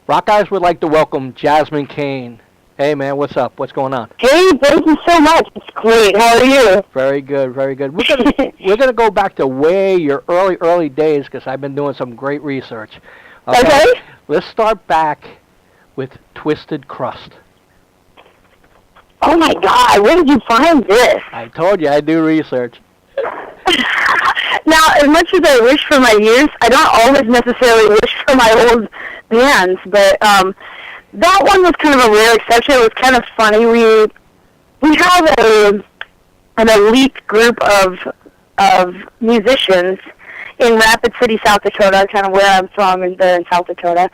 Rockeyez would like to welcome Jasmine Cain. Hey, man, what's up? What's going on? Hey, thank you so much. It's great. How are you? Very good, very good. We're gonna go back to way your early days because I've been doing some great research. Okay. Let's start back with Twisted Crust. Oh my God, where did you find this? I told you I do research. Now, as much as I wish for my youth, I don't always necessarily wish for my old bands, but that one was kind of a rare exception. It was kind of funny. We have an elite group of musicians in Rapid City, South Dakota, kind of where I'm from, and there in South Dakota.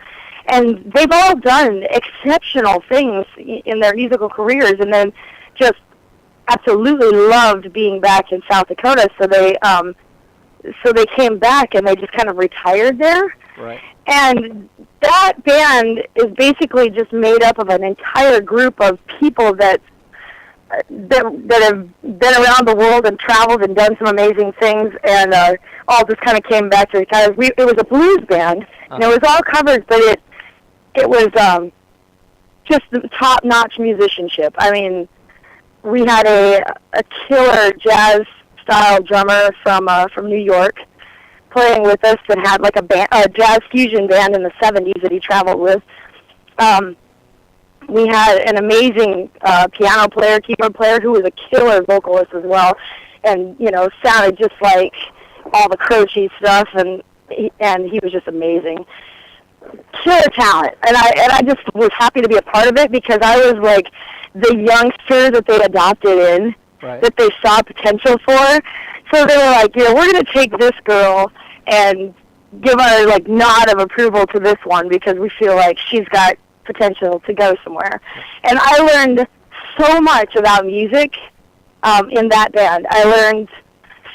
And they've all done exceptional things in their musical careers, and then just absolutely loved being back in South Dakota. So they came back and they just kind of retired there. Right. And that band is basically just made up of an entire group of people that have been around the world and traveled and done some amazing things, and all just kind of came back to retire. It was a blues band, and it was all covers, but it was just top-notch musicianship. I mean, we had a killer jazz-style drummer from New York playing with us that had like a jazz fusion band in the 70s that he traveled with. We had an amazing piano player, keyboard player, who was a killer vocalist as well, and sounded just like all the Croce stuff, and he was just amazing. Killer talent, and I just was happy to be a part of it because I was like the youngster that they adopted in, right, that they saw potential for. So they were like, we're going to take this girl and give our like nod of approval to this one because we feel like she's got potential to go somewhere. And I learned so much about music in that band. I learned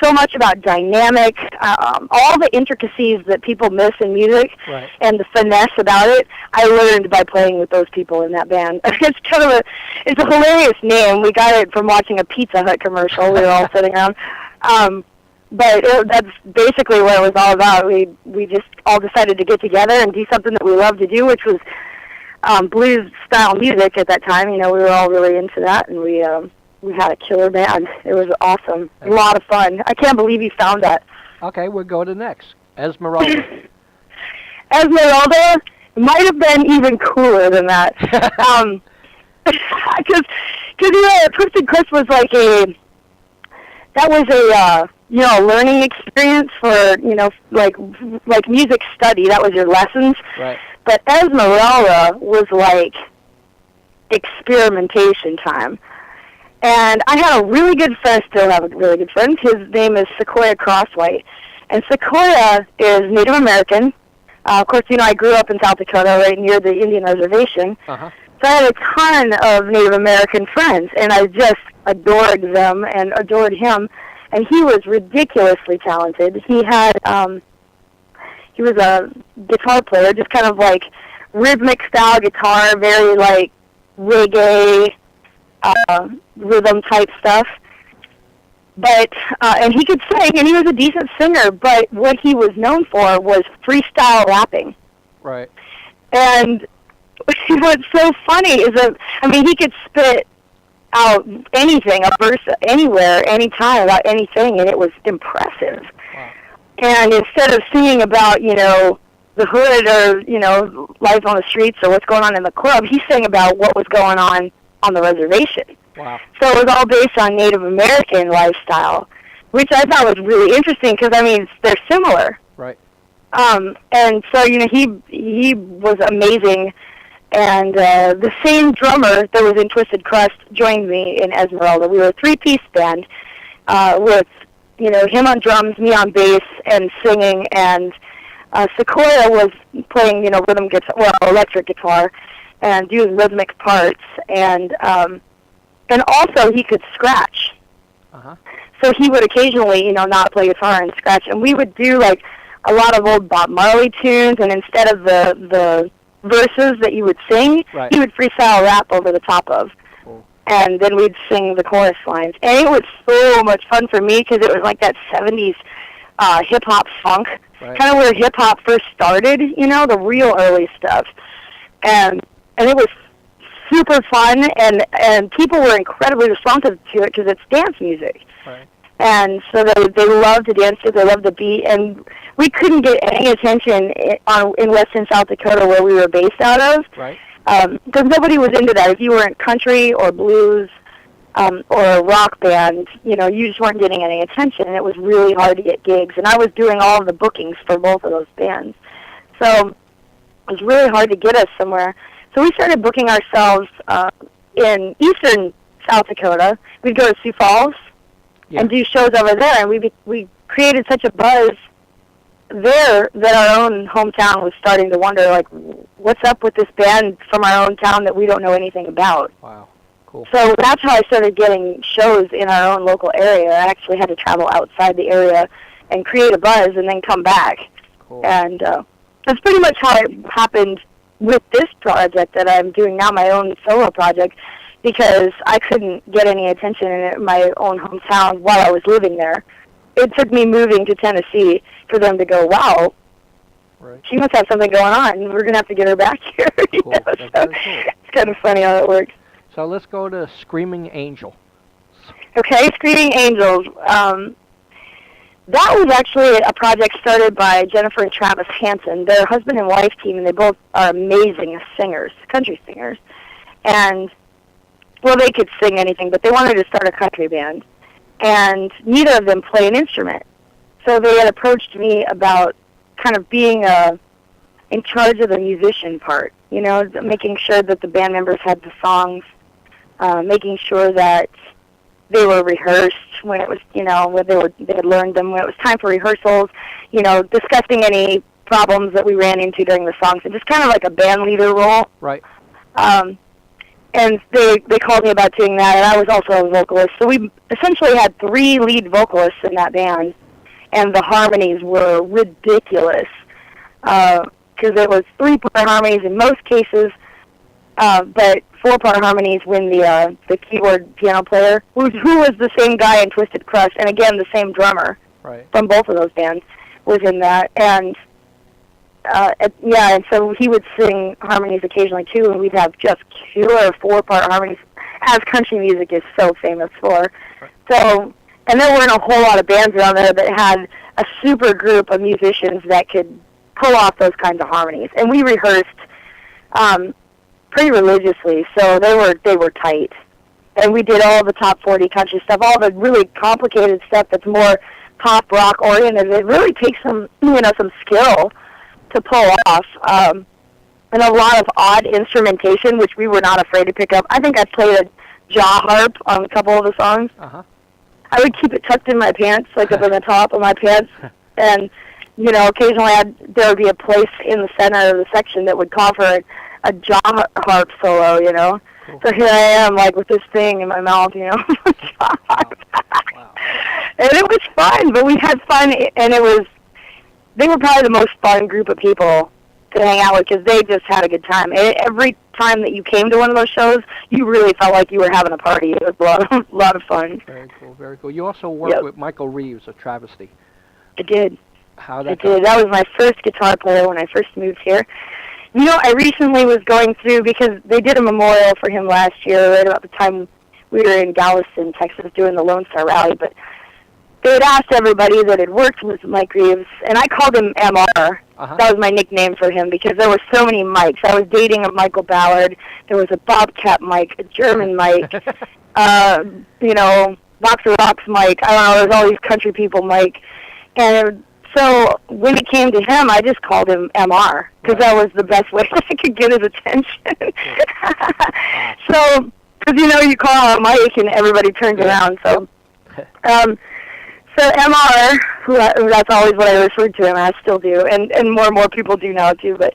so much about dynamic, all the intricacies that people miss in music, right, and the finesse about it, I learned by playing with those people in that band. It's kind of it's a hilarious name. We got it from watching a Pizza Hut commercial. We were all sitting around. But that's basically what it was all about. We just all decided to get together and do something that we loved to do, which was blues-style music at that time. We were all really into that, and we had a killer band. It was awesome. A lot of fun. I can't believe you found that. Okay, we'll go to next. Esmeralda. Esmeralda might have been even cooler than that. Because Twisted Crust was like a learning experience for, like music study. That was your lessons. Right. But Esmeralda was like experimentation time. And I had a really good friend, still have a really good friend. His name is Sequoia Crosswhite. And Sequoia is Native American. Of course, I grew up in South Dakota right near the Indian Reservation. Uh-huh. So I had a ton of Native American friends, and I just adored them and adored him. And he was ridiculously talented. He had, he was a guitar player, just kind of like rhythmic style guitar, very like reggae, rhythm type stuff. But, and he could sing, and he was a decent singer, but what he was known for was freestyle rapping. Right. And what's so funny is that, he could spit out anything, a verse anywhere, anytime, about anything, and it was impressive. Wow. And instead of singing about, the hood or, life on the streets or what's going on in the club, he sang about what was going on the reservation. Wow. So it was all based on Native American lifestyle, which I thought was really interesting because, they're similar. Right. And so, he was amazing. And the same drummer that was in Twisted Crust joined me in Esmeralda. We were a three-piece band with, him on drums, me on bass, and singing. And Sequoia was playing, rhythm guitar, electric guitar, and doing rhythmic parts. And also he could scratch. Uh-huh. So he would occasionally, not play guitar and scratch. And we would do, like, a lot of old Bob Marley tunes, and instead of the verses that you would sing, right, he would freestyle rap over the top of. Cool. And then we'd sing the chorus lines. And it was so much fun for me because it was like that 70s hip-hop funk, right, kind of where hip-hop first started, the real early stuff. and it was super fun, and people were incredibly responsive to it because it's dance music. Right. And so they loved to dance to it, they loved the beat, and we couldn't get any attention in western South Dakota where we were based out of. Right. Because nobody was into that. If you weren't country or blues or a rock band, you just weren't getting any attention, and it was really hard to get gigs. And I was doing all of the bookings for both of those bands. So it was really hard to get us somewhere. So we started booking ourselves in eastern South Dakota. We'd go to Sioux Falls and do shows over there, and we created such a buzz there that our own hometown was starting to wonder, like, what's up with this band from our own town that we don't know anything about. Wow, cool. So that's how I started getting shows in our own local area. I actually had to travel outside the area and create a buzz and then come back. Cool. And that's pretty much how it happened with this project that I'm doing now, my own solo project, because I couldn't get any attention in my own hometown while I was living there. It took me moving to Tennessee for them to go, wow, right. She must have something going on. We're going to have to get her back here. Cool. That's very cool. It's kind of funny how it works. So let's go to Screaming Angel. Okay, Screaming Angels. That was actually a project started by Jennifer and Travis Hansen. They're a husband and wife team, and they both are amazing singers, country singers. And, well, they could sing anything, but they wanted to start a country band. And neither of them play an instrument. So they had approached me about kind of being in charge of the musician part, making sure that the band members had the songs, making sure that they were rehearsed when it was, when they had learned them, when it was time for rehearsals, discussing any problems that we ran into during the songs, and just kind of like a band leader role. Right. And they called me about doing that, and I was also a vocalist. So we essentially had 3 lead vocalists in that band, and the harmonies were ridiculous because it was 3-part harmonies in most cases, but 4-part harmonies when the keyboard piano player, who was the same guy in Twisted Crust, and again the same drummer from both of those bands, was in that. And and so he would sing harmonies occasionally too, and we'd have just killer 4-part harmonies, as country music is so famous for. Right. So, and there weren't a whole lot of bands around there that had a super group of musicians that could pull off those kinds of harmonies. And we rehearsed pretty religiously, so they were tight. And we did all the top 40 country stuff, all the really complicated stuff that's more pop rock oriented. It really takes some skill to pull off, and a lot of odd instrumentation, which we were not afraid to pick up. I think I played a jaw harp on a couple of the songs. Uh-huh. I would keep it tucked in my pants, like up in the top of my pants, and occasionally there would be a place in the center of the section that would call for a jaw harp solo. Cool. So here I am, like with this thing in my mouth, jaw harp. Wow. And it was fun, but we had fun, and they were probably the most fun group of people to hang out with because they just had a good time. And every time that you came to one of those shows, you really felt like you were having a party. It was a lot of fun. Very cool, very cool. You also worked with Michael Reeves of Travesty. I did. How that I did. That was my first guitar player when I first moved here. I recently was going through, because they did a memorial for him last year, right about the time we were in Galveston, Texas, doing the Lone Star Rally, but they had asked everybody that had worked with Mike Reeves, and I called him MR. Uh-huh. That was my nickname for him because there were so many Mikes. I was dating a Michael Ballard. There was a Bobcat Mike, a German Mike, Boxer Rocks Mike. I don't know, there's all these country people Mike. And so when it came to him, I just called him MR because that was the best way I could get his attention. So, because you call out Mike and everybody turns around. So, so MR, that's always what I referred to him as, still do, and more people do now too. But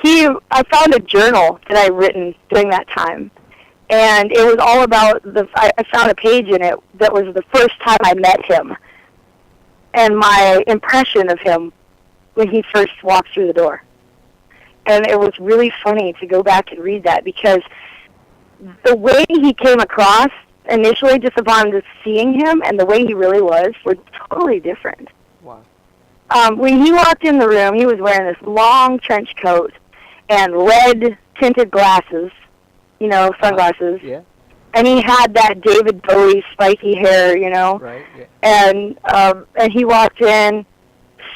I found a journal that I written during that time, and it was all about I found a page in it that was the first time I met him, and my impression of him when he first walked through the door. And it was really funny to go back and read that because the way he came across initially, just upon just seeing him and the way he really was, were totally different. Wow. When he walked in the room, he was wearing this long trench coat and red tinted glasses, sunglasses. Yeah. And he had that David Bowie spiky hair, Right. Yeah. And he walked in,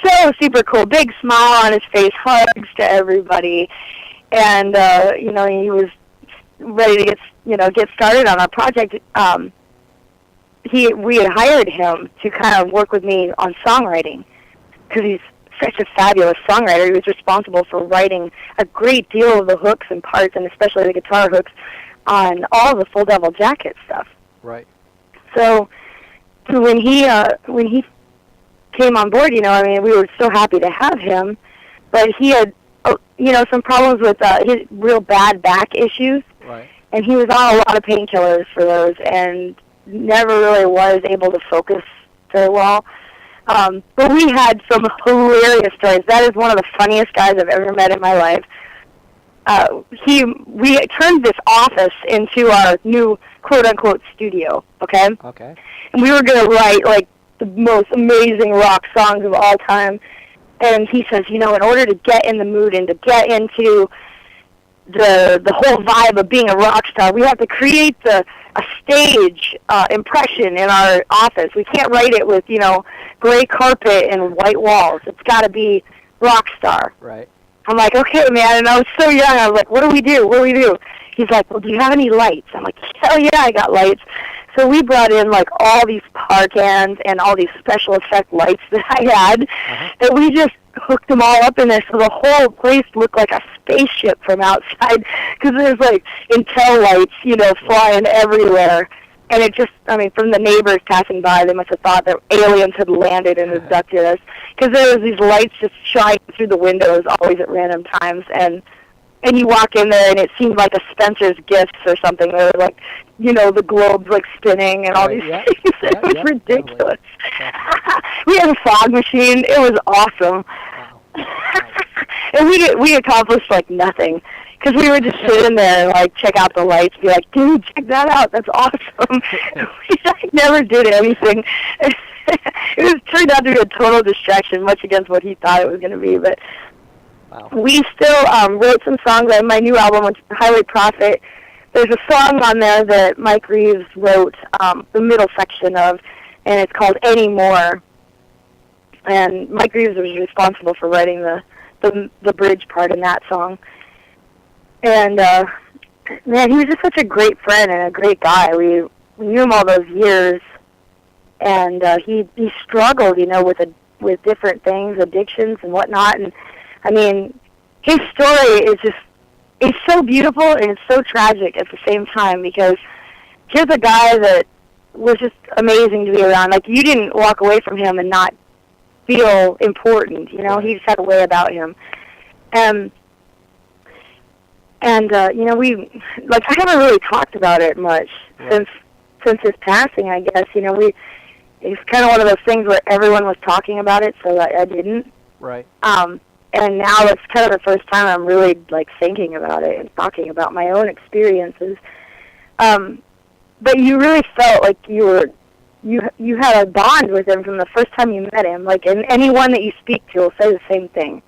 so super cool, big smile on his face, hugs to everybody, and he was ready to get started on our project. We had hired him to kind of work with me on songwriting because he's such a fabulous songwriter. He was responsible for writing a great deal of the hooks and parts, and especially the guitar hooks, on all the Full Devil Jacket stuff. Right. So when he came on board, we were so happy to have him, but he had some problems with his real bad back issues. Right. And he was on a lot of painkillers for those, and never really was able to focus very well. But we had some hilarious stories. That is one of the funniest guys I've ever met in my life. We turned this office into our new quote-unquote studio, okay? Okay. And we were going to write, like, the most amazing rock songs of all time. And he says, in order to get in the mood and to get into the whole vibe of being a rock star, we have to create a stage impression in our office. We can't write it with, gray carpet and white walls. It's got to be rock star. Right. I'm like, okay, man. And I was so young. I was like, what do we do? What do we do? He's like, well, do you have any lights? I'm like, hell yeah, I got lights. So we brought in, like, all these par cans and all these special effect lights that I had, and we just hooked them all up in there so the whole place looked like a spaceship from outside, because there's, like, Intel lights, flying everywhere. And it just, from the neighbors passing by, they must have thought that aliens had landed and abducted us, because there was these lights just shining through the windows always at random times, and you walk in there and it seemed like a Spencer's Gifts or something, or like, the globes like spinning and all these things. It was ridiculous. We had a fog machine. It was awesome. Wow. And we accomplished like nothing, because we were just sitting there and like check out the lights, be like, dude, check that out. That's awesome. We like, never did anything. It turned out to be a total distraction, much against what he thought it was going to be, but. Wow. We still wrote some songs on my new album, which is Highway Prophet. There's a song on there that Mike Reeves wrote the middle section of, and it's called Anymore. And Mike Reeves was responsible for writing the bridge part in that song. And, man, he was just such a great friend and a great guy. We knew him all those years, and he struggled, with different things, addictions and whatnot, and his story it's so beautiful and it's so tragic at the same time, because here's a guy that was just amazing to be around. Like, you didn't walk away from him and not feel important, he just had a way about him. And we, like, I haven't really talked about it much since his passing, I guess. It's kind of one of those things where everyone was talking about it, so I didn't. Right. And now it's kind of the first time I'm really, like, thinking about it and talking about my own experiences. But you really felt like you had a bond with him from the first time you met him. Like, and anyone that you speak to will say the same thing.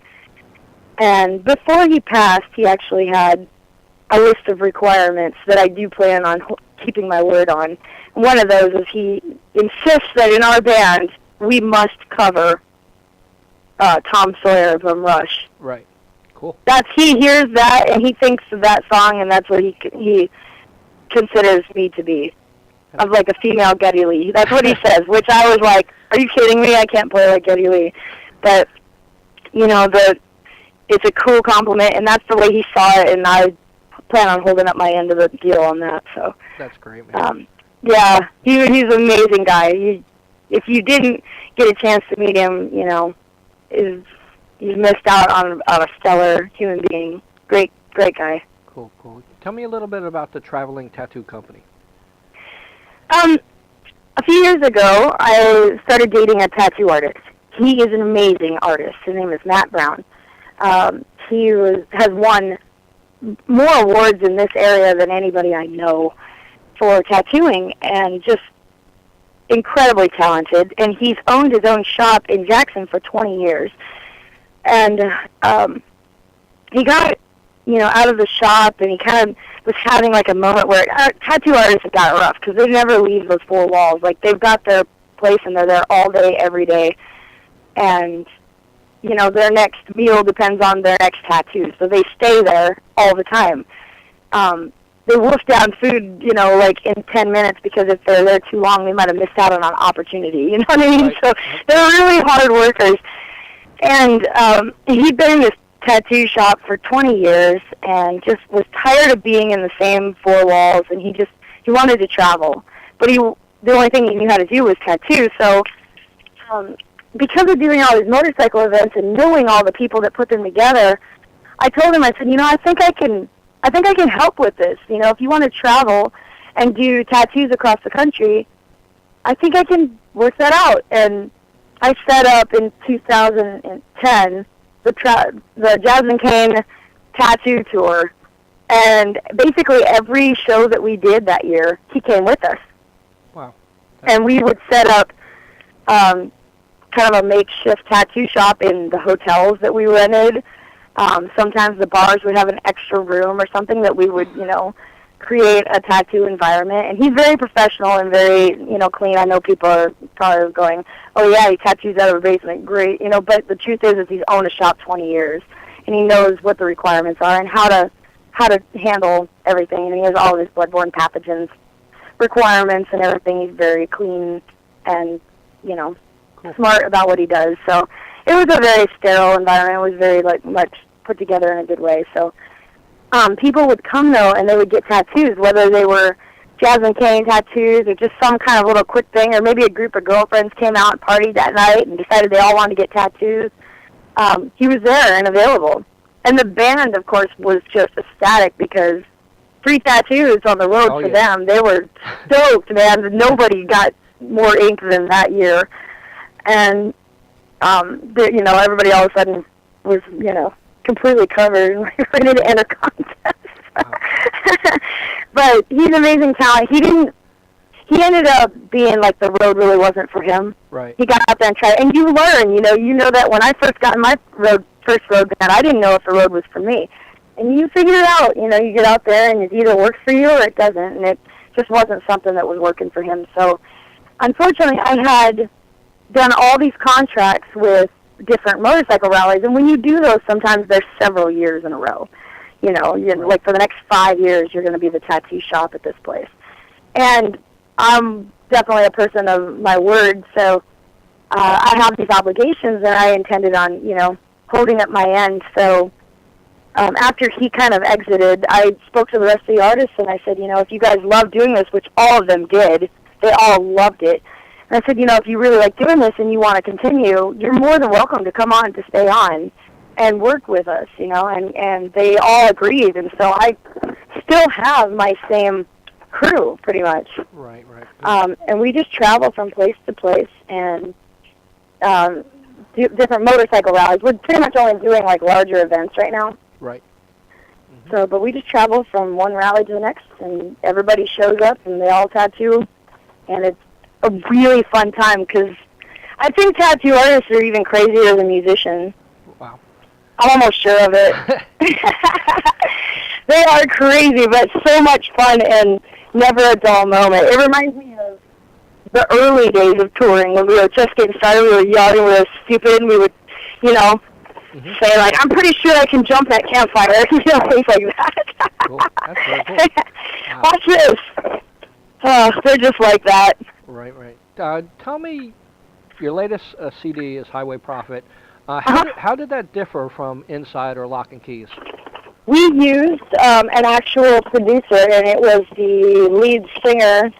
And before he passed, he actually had a list of requirements that I do plan on keeping my word on. One of those is he insists that in our band we must cover Tom Sawyer from Rush. Right. Cool. He hears that and he thinks of that song, and that's what he considers me to be, of like a female Geddy Lee. That's what he says, which I was like, are you kidding me? I can't play like Geddy Lee. But it's a cool compliment, and that's the way he saw it, and I plan on holding up my end of the deal on that. So that's great, man. Yeah, he's an amazing guy. If you didn't get a chance to meet him, you missed out on a stellar human being. Great guy. Cool. Tell me a little bit about the Traveling Tattoo Company. A few years ago, I started dating a tattoo artist. He is an amazing artist. His name is Matt Brown. He has won more awards in this area than anybody I know for tattooing, and just incredibly talented. And he's owned his own shop in Jackson for 20 years. And he got out of the shop, and he kind of was having like a moment where tattoo artists have got it rough because they never leave those four walls. Like, they've got their place and they're there all day, every day, and their next meal depends on their next tattoo, so they stay there all the time. They wolf down food, like in 10 minutes, because if they're there too long, they might have missed out on an opportunity. You know what I mean? Right. So they're really hard workers. And he'd been in this tattoo shop for 20 years and just was tired of being in the same four walls, and he wanted to travel. But the only thing he knew how to do was tattoo. So because of doing all these motorcycle events and knowing all the people that put them together, I told him, I said, I think I can help with this. If you want to travel and do tattoos across the country, I think I can work that out. And I set up in 2010 the Jasmine Cain tattoo tour. And basically every show that we did that year, he came with us. Wow. And we would set up kind of a makeshift tattoo shop in the hotels that we rented. Sometimes the bars would have an extra room or something that we would, create a tattoo environment. And he's very professional and very, clean. I know people are probably going, oh yeah, he tattoos out of a basement, great. But the truth is he's owned a shop 20 years, and he knows what the requirements are and how to handle everything. And he has all of his bloodborne pathogens requirements and everything. He's very clean and, cool. Smart about what he does. So it was a very sterile environment. It was very much put together in a good way. So people would come though, and they would get tattoos, whether they were Jasmine Cain tattoos or just some kind of little quick thing, or maybe a group of girlfriends came out and partied that night and decided they all wanted to get tattoos. He was there and available. And the band, of course, was just ecstatic because free tattoos on the road for them. They were stoked, man. Nobody got more ink than that year. And, everybody all of a sudden was, completely covered and ready to enter contests. Wow. But he's an amazing talent. He ended up being like the road really wasn't for him. Right. He got out there and tried. And you learn, you know that when I first got in my first road band, I didn't know if the road was for me. And you figure it out. You get out there and it either works for you or it doesn't. And it just wasn't something that was working for him. So, unfortunately, I had done all these contracts with different motorcycle rallies, and when you do those, sometimes there's several years in a row. Like for the next 5 years, you're going to be the tattoo shop at this place. And I'm definitely a person of my word, so I have these obligations, and I intended on, holding up my end. So after he kind of exited, I spoke to the rest of the artists, and I said, if you guys love doing this, which all of them did, they all loved it. And I said, if you really like doing this and you want to continue, you're more than welcome to come on, to stay on and work with us, and they all agreed. And so I still have my same crew, pretty much. Right. And we just travel from place to place and do different motorcycle rallies. We're pretty much only doing, larger events right now. Right. Mm-hmm. So, but we just travel from one rally to the next, and everybody shows up, and they all tattoo, and it's a really fun time, because I think tattoo artists are even crazier than musicians. Wow. I'm almost sure of it. They are crazy, but so much fun and never a dull moment. It reminds me of the early days of touring when we were just getting started. We were young, we were stupid, and we would, say, I'm pretty sure I can jump that campfire, things like that. Cool. That's very cool. Wow. Watch this. They're just like that. Right. Tell me, your latest CD is Highway Prophet. How did that differ from Inside or Lock and Keys? We used an actual producer, and it was the lead singer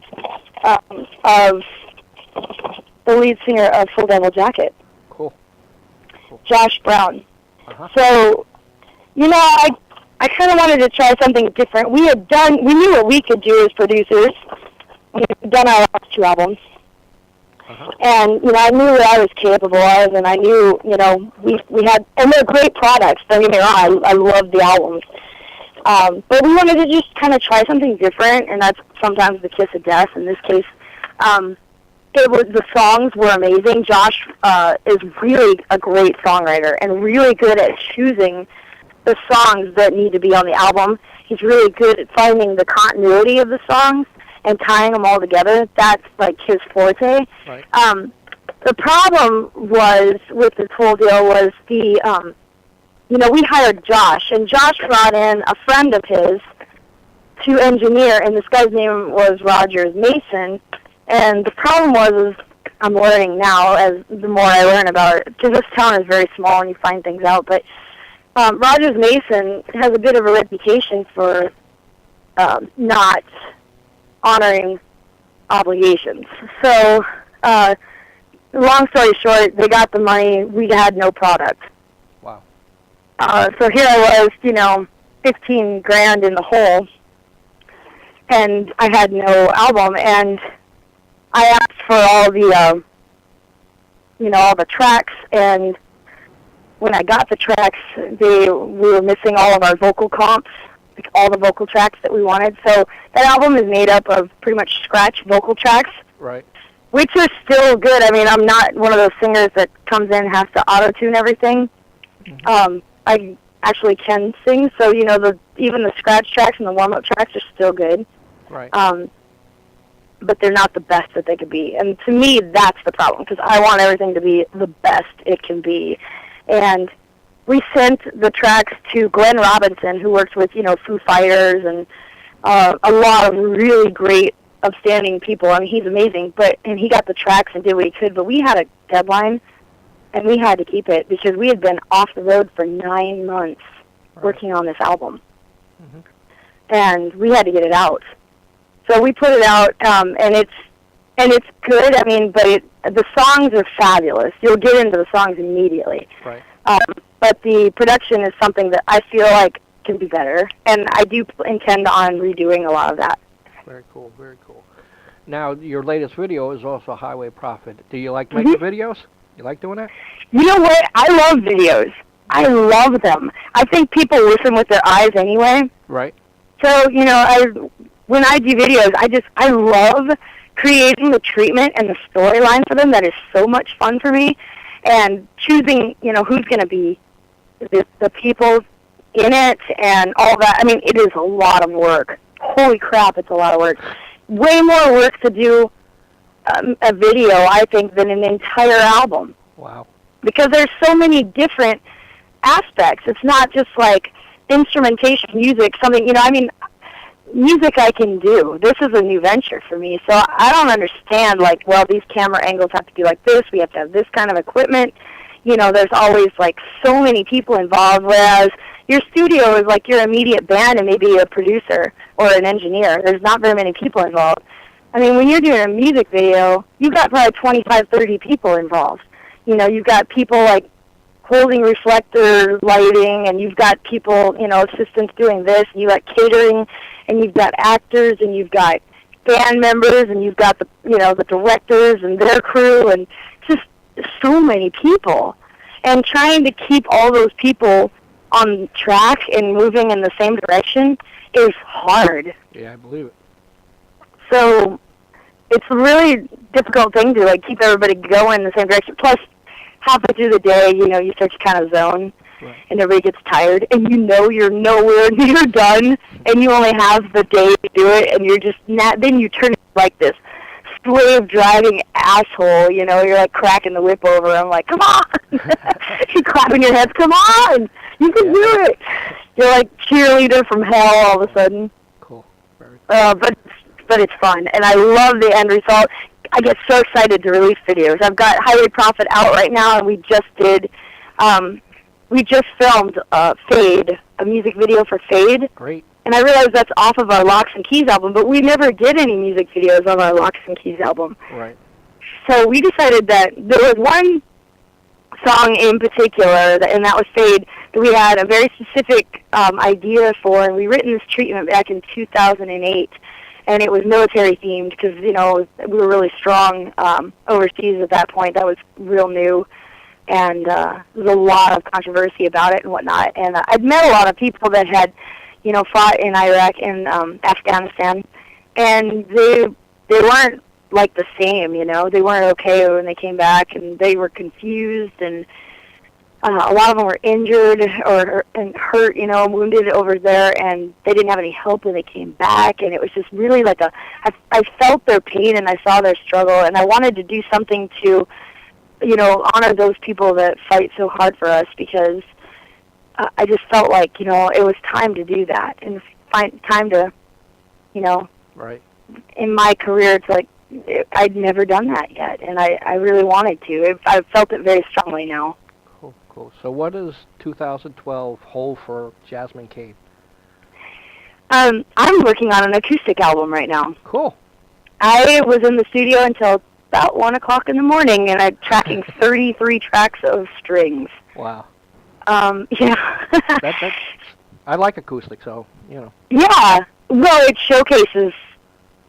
of Full Devil Jacket. Cool. Josh Brown. Uh-huh. So, I kind of wanted to try something different. We knew what we could do as producers. We've done our last 2 albums. Uh-huh. And, I knew what I was capable of, and I knew, we had, and they're great products, don't get me wrong, I love the albums. But we wanted to just kind of try something different, and that's sometimes the kiss of death. In this case, the songs were amazing. Josh is really a great songwriter and really good at choosing the songs that need to be on the album. He's really good at finding the continuity of the songs and tying them all together. That's like his forte. Right. The problem was with this whole deal was the, we hired Josh, and Josh brought in a friend of his to engineer, and this guy's name was Rogers Mason. And the problem was, I'm learning now as the more I learn about it, because this town is very small and you find things out, but Rogers Mason has a bit of a reputation for not honoring obligations. So, long story short, they got the money, we had no product. Wow. So here I was, 15 grand in the hole, and I had no album, and I asked for all the, all the tracks, and when I got the tracks, we were missing all of our vocal comps, like all the vocal tracks that we wanted. So that album is made up of pretty much scratch vocal tracks. Right. Which are still good. I mean, I'm not one of those singers that comes in and has to auto-tune everything. Mm-hmm. I actually can sing, so, even the scratch tracks and the warm-up tracks are still good. Right. But they're not the best that they could be. And to me, that's the problem, because I want everything to be the best it can be. And we sent the tracks to Glenn Robinson, who works with, Foo Fighters and a lot of really great, upstanding people. I mean, he's amazing. And he got the tracks and did what he could, but we had a deadline, and we had to keep it because we had been off the road for 9 months working on this album. Mm-hmm. And we had to get it out. So we put it out, and it's good. I mean, but the songs are fabulous. You'll get into the songs immediately. Right. But the production is something that I feel like can be better, and I do intend on redoing a lot of that. Very cool, very cool. Now, your latest video is also Highway Prophet. Do you like making videos? You like doing that? You know what? I love videos. I love them. I think people listen with their eyes anyway. Right. So, when I do videos, I love creating the treatment and the storyline for them. That is so much fun for me. And choosing, who's going to be the people in it and all that. I mean, it is a lot of work. Holy crap, it's a lot of work. Way more work to do a video, I think, than an entire album. Wow. Because there's so many different aspects. It's not just like instrumentation, music, something, music I can do. This is a new venture for me, so I don't understand, these camera angles have to be like this, we have to have this kind of equipment. There's always, so many people involved, whereas your studio is like your immediate band and maybe a producer or an engineer. There's not very many people involved. I mean, when you're doing a music video, you've got probably 25, 30 people involved. You've got people, holding reflector lighting, and you've got people, assistants doing this, and you've got catering, and you've got actors, and you've got band members, and you've got the directors and their crew, and just so many people. And trying to keep all those people on track and moving in the same direction is hard. Yeah, I believe it. So it's a really difficult thing to keep everybody going in the same direction. Plus, halfway through the day, you start to kind of zone, right, and everybody gets tired, and you're nowhere near done, and you only have the day to do it, and you're just not. Then you turn like this slave driving asshole. You're cracking the whip over. I'm like, come on! You're clapping your hands. Come on! You can do it. You're like cheerleader from hell all of a sudden. Cool. Very cool. But it's fun, and I love the end result. I get so excited to release videos. I've got Highway Prophet out right now, and we just filmed Fade, a music video for Fade. Great. And I realize that's off of our Locks and Keys album, but we never did any music videos on our Locks and Keys album. Right. So we decided that there was one song in particular, and that was Fade, that we had a very specific idea for, and we written this treatment back in 2008. And it was military themed because, we were really strong overseas at that point. That was real new. And there was a lot of controversy about it and whatnot. And I'd met a lot of people that had, fought in Iraq and Afghanistan. And they weren't the same, They weren't okay when they came back, and they were confused. And a lot of them were injured and hurt, wounded over there, and they didn't have any help when they came back. And it was just really like I felt their pain and I saw their struggle, and I wanted to do something to, honor those people that fight so hard for us, because I just felt like, it was time to do that and find time to, Right. in my career, it's like I'd never done that yet, and I really wanted to. I felt it very strongly now. Cool. So what does 2012 hold for Jasmine Cain? I'm working on an acoustic album right now. Cool. I was in the studio until about 1 o'clock in the morning, and I'm tracking 33 tracks of strings. Wow. Yeah. That's I like acoustic, so, Yeah. Well, it showcases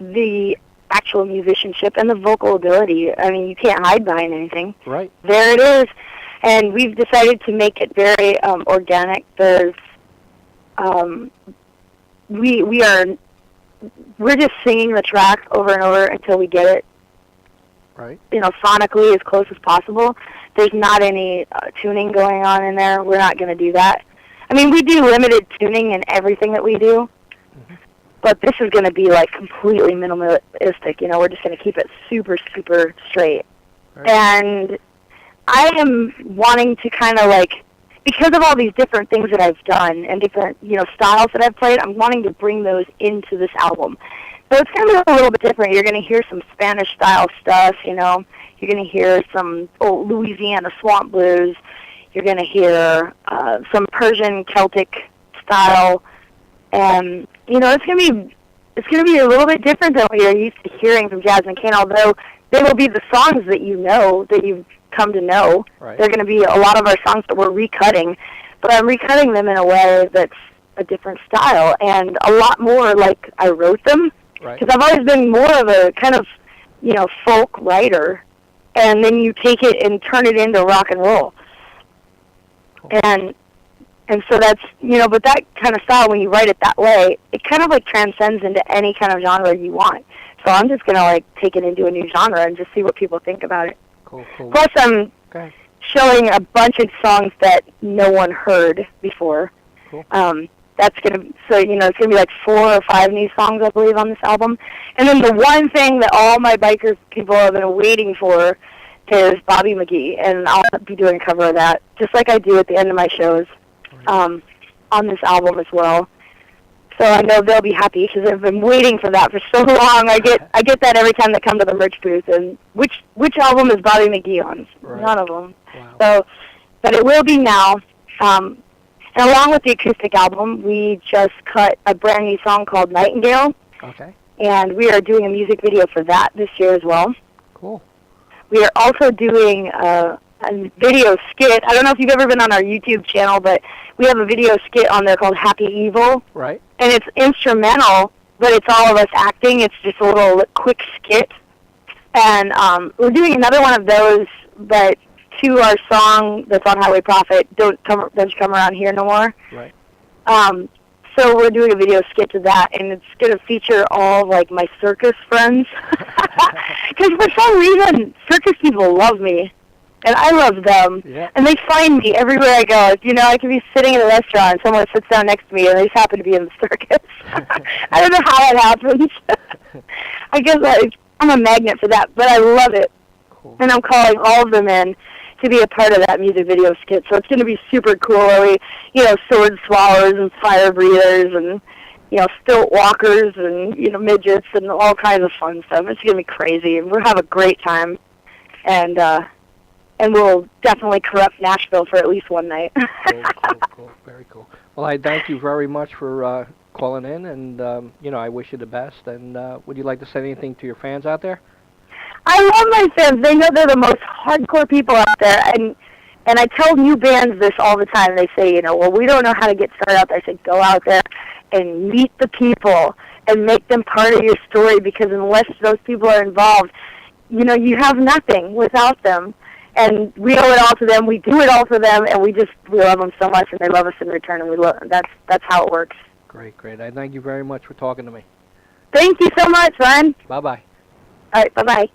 the actual musicianship and the vocal ability. I mean, you can't hide behind anything. Right. There it is. And we've decided to make it very organic. There's, we're just singing the track over and over until we get it, right, sonically as close as possible. There's not any tuning going on in there. We're not going to do that. I mean, we do limited tuning in everything that we do, but this is going to be like completely minimalistic. We're just going to keep it super, super straight. Right. And I am wanting to kind of because of all these different things that I've done and different, styles that I've played, I'm wanting to bring those into this album. So it's going to be a little bit different. You're going to hear some Spanish-style stuff, You're going to hear some old Louisiana swamp blues. You're going to hear some Persian Celtic style. And, it's going to be a little bit different than what you're used to hearing from Jasmine Cain, although they will be the songs that that you've come to know. Right. They're going to be a lot of our songs that we're recutting, but I'm recutting them in a way that's a different style and a lot more like I wrote them. Right. Because I've always been more of a kind of, folk writer, and then you take it and turn it into rock and roll. Cool. And so that's, but that kind of style, when you write it that way, it kind of transcends into any kind of genre you want. So I'm just going to take it into a new genre and just see what people think about it. Cool. Plus I'm showing a bunch of songs that no one heard before. Cool. That's going to, it's going to be 4 or 5 new songs, I believe, on this album. And then the one thing that all my biker people have been waiting for is Bobby McGee, and I'll be doing a cover of that, just like I do at the end of my shows, on this album as well. So I know they'll be happy because they've been waiting for that for so long. I get that every time they come to the merch booth. And which album is Bobby McGee on? Right. None of them. Wow. So, but it will be now. And along with the acoustic album, we just cut a brand new song called Nightingale. Okay. And we are doing a music video for that this year as well. Cool. We are also doing a video skit. I don't know if you've ever been on our YouTube channel, but we have a video skit on there called Happy Evil. Right. And it's instrumental, but it's all of us acting. It's just a little quick skit. And we're doing another one of those, but to our song that's on Highway Prophet, Don't You Come Around Here No More. Right. So we're doing a video skit to that, and it's going to feature all my circus friends. Because for some reason, circus people love me. And I love them, and they find me everywhere I go. I could be sitting in a restaurant, and someone sits down next to me, and they just happen to be in the circus. I don't know how it happens. I guess I'm a magnet for that, but I love it. Cool. And I'm calling all of them in to be a part of that music video skit. So it's going to be super cool. Where we, sword swallowers and fire breathers and, stilt walkers and, midgets and all kinds of fun stuff. It's going to be crazy, and we'll have a great time. And we'll definitely corrupt Nashville for at least one night. Cool. Very cool. Well, I thank you very much for calling in, and, I wish you the best. And would you like to say anything to your fans out there? I love my fans. They know they're the most hardcore people out there. And I tell new bands this all the time. They say, well, we don't know how to get started out there. I say, go out there and meet the people and make them part of your story, because unless those people are involved, you have nothing without them. And we owe it all to them. We do it all for them, and we love them so much, and they love us in return, and that's how it works. Great. I thank you very much for talking to me. Thank you so much, Ryan. Bye-bye. All right, bye-bye.